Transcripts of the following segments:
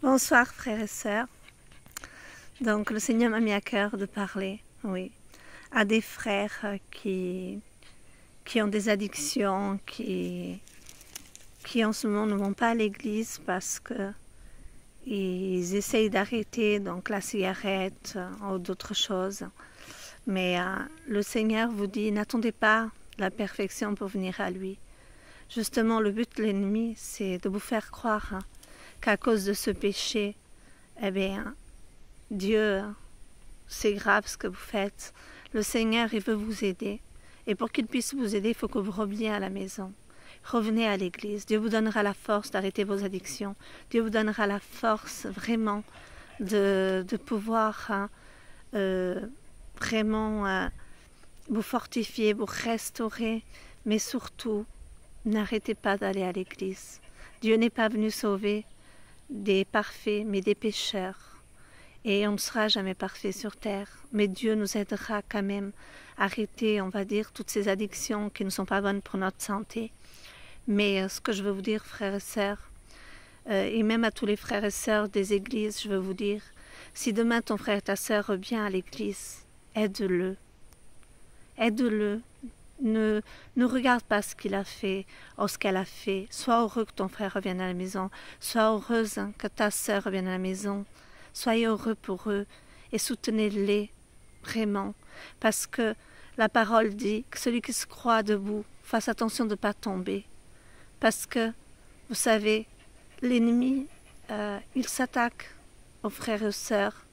Bonsoir frères et sœurs. Donc le Seigneur m'a mis à cœur de parler, oui, à des frères qui ont des addictions, qui en ce moment ne vont pas à l'église parce que ils essayent d'arrêter donc la cigarette ou d'autres choses. Mais le Seigneur vous dit, n'attendez pas la perfection pour venir à lui. Justement, le but de l'ennemi, c'est de vous faire croire qu'à cause de ce péché, eh bien, Dieu, c'est grave ce que vous faites. Le Seigneur, il veut vous aider. Et pour qu'il puisse vous aider, il faut que vous reveniez à la maison. Revenez à l'église. Dieu vous donnera la force d'arrêter vos addictions. Dieu vous donnera la force vraiment de pouvoir vraiment vous fortifier, vous restaurer. Mais surtout, n'arrêtez pas d'aller à l'église. Dieu n'est pas venu sauver des parfaits, mais des pécheurs. Et on ne sera jamais parfait sur terre. Mais Dieu nous aidera quand même à arrêter, on va dire, toutes ces addictions qui ne sont pas bonnes pour notre santé. Mais ce que je veux vous dire, frères et sœurs, et même à tous les frères et sœurs des églises, je veux vous dire, si demain ton frère et ta sœur revient à l'église, aide-le. Aide-le. Ne regarde pas ce qu'il a fait ou ce qu'elle a fait. Sois heureux que ton frère revienne à la maison. Sois heureuse que ta sœur revienne à la maison. Soyez heureux pour eux et soutenez-les vraiment. Parce que la parole dit que celui qui se croit debout fasse attention de ne pas tomber. Parce que, vous savez, l'ennemi, il s'attaque aux frères et aux sœurs.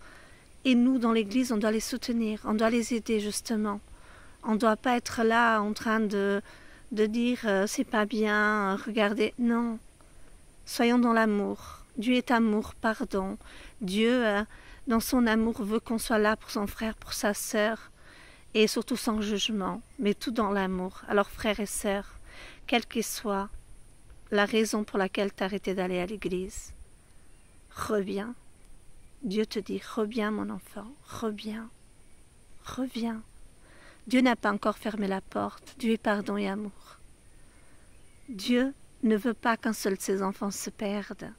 Et nous, dans l'Église, on doit les soutenir, on doit les aider justement. On ne doit pas être là en train de dire c'est pas bien, regardez. Non, soyons dans l'amour. Dieu est amour, pardon. Dieu, dans son amour, veut qu'on soit là pour son frère, pour sa sœur, et surtout sans jugement, mais tout dans l'amour. Alors frères et sœurs, quelle que soit la raison pour laquelle tu as arrêté d'aller à l'église, reviens. Dieu te dit, reviens mon enfant, reviens, reviens. Dieu n'a pas encore fermé la porte. Dieu est pardon et amour. Dieu ne veut pas qu'un seul de ses enfants se perde.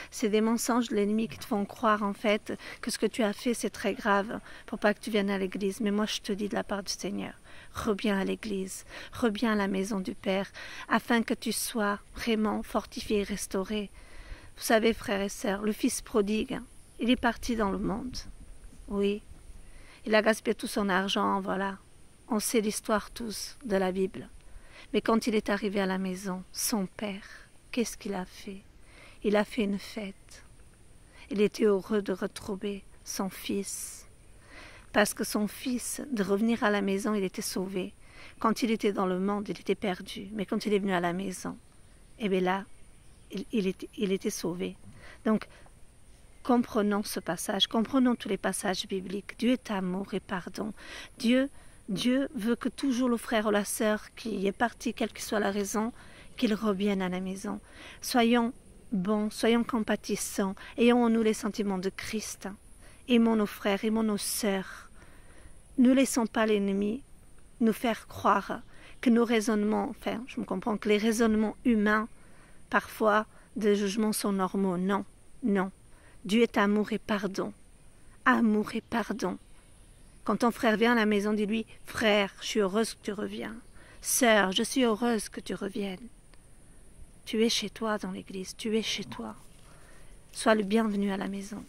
C'est des mensonges de l'ennemi qui te font croire en fait que ce que tu as fait c'est très grave pour pas que tu viennes à l'église. Mais moi je te dis de la part du Seigneur, reviens à l'église, reviens à la maison du Père, afin que tu sois vraiment fortifié et restauré. Vous savez frères et sœurs, le fils prodigue, il est parti dans le monde. Oui, il a gaspillé tout son argent, voilà. On sait l'histoire tous de la Bible. Mais quand il est arrivé à la maison, son père, qu'est-ce qu'il a fait? Il a fait une fête. Il était heureux de retrouver son fils. Parce que son fils, de revenir à la maison, il était sauvé. Quand il était dans le monde, il était perdu. Mais quand il est venu à la maison, eh bien là, il était sauvé. Donc, comprenons ce passage, comprenons tous les passages bibliques. Dieu est amour et pardon. Dieu veut que toujours le frère ou la sœur qui est parti, quelle que soit la raison, qu'il revienne à la maison. Soyons bons, soyons compatissants, ayons en nous les sentiments de Christ. Aimons nos frères, aimons nos sœurs. Ne laissons pas l'ennemi nous faire croire que nos raisonnements, enfin, je me comprends que les raisonnements humains, parfois, de jugement sont normaux. Non, non. Dieu est amour et pardon. Amour et pardon. Quand ton frère vient à la maison, dis-lui, frère, je suis heureuse que tu reviens. Sœur, je suis heureuse que tu reviennes. Tu es chez toi dans l'église, tu es chez toi. Sois le bienvenu à la maison.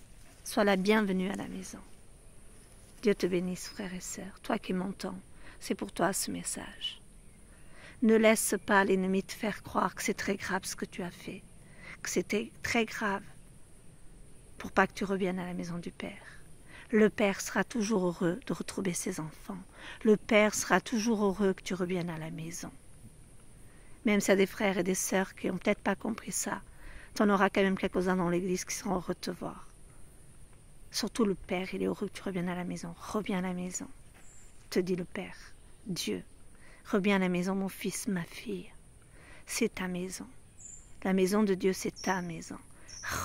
Sois la bienvenue à la maison. Dieu te bénisse, frères et sœurs. Toi qui m'entends, c'est pour toi ce message. Ne laisse pas l'ennemi te faire croire que c'est très grave ce que tu as fait, que c'était très grave pour pas que tu reviennes à la maison du Père. Le Père sera toujours heureux de retrouver ses enfants. Le Père sera toujours heureux que tu reviennes à la maison. Même s'il y a des frères et des sœurs qui n'ont peut-être pas compris ça, tu en auras quand même quelques-uns dans l'église qui seront heureux de te voir. Surtout le Père, il est heureux que tu reviennes à la maison. Reviens à la maison, te dit le Père, Dieu. Reviens à la maison, mon fils, ma fille. C'est ta maison. La maison de Dieu, c'est ta maison.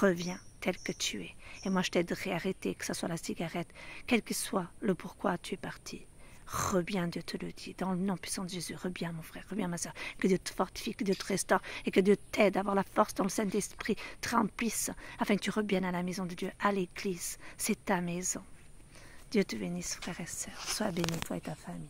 Reviens tel que tu es. Et moi, je t'aiderai à arrêter, que ce soit la cigarette, quel que soit le pourquoi tu es parti. Reviens, Dieu te le dit, dans le nom puissant de Jésus. Reviens, mon frère, reviens, ma soeur. Que Dieu te fortifie, que Dieu te restaure et que Dieu t'aide à avoir la force dans le Saint-Esprit, te remplisse, afin que tu reviennes à la maison de Dieu, à l'église. C'est ta maison. Dieu te bénisse, frères et sœurs. Sois béni, toi et ta famille.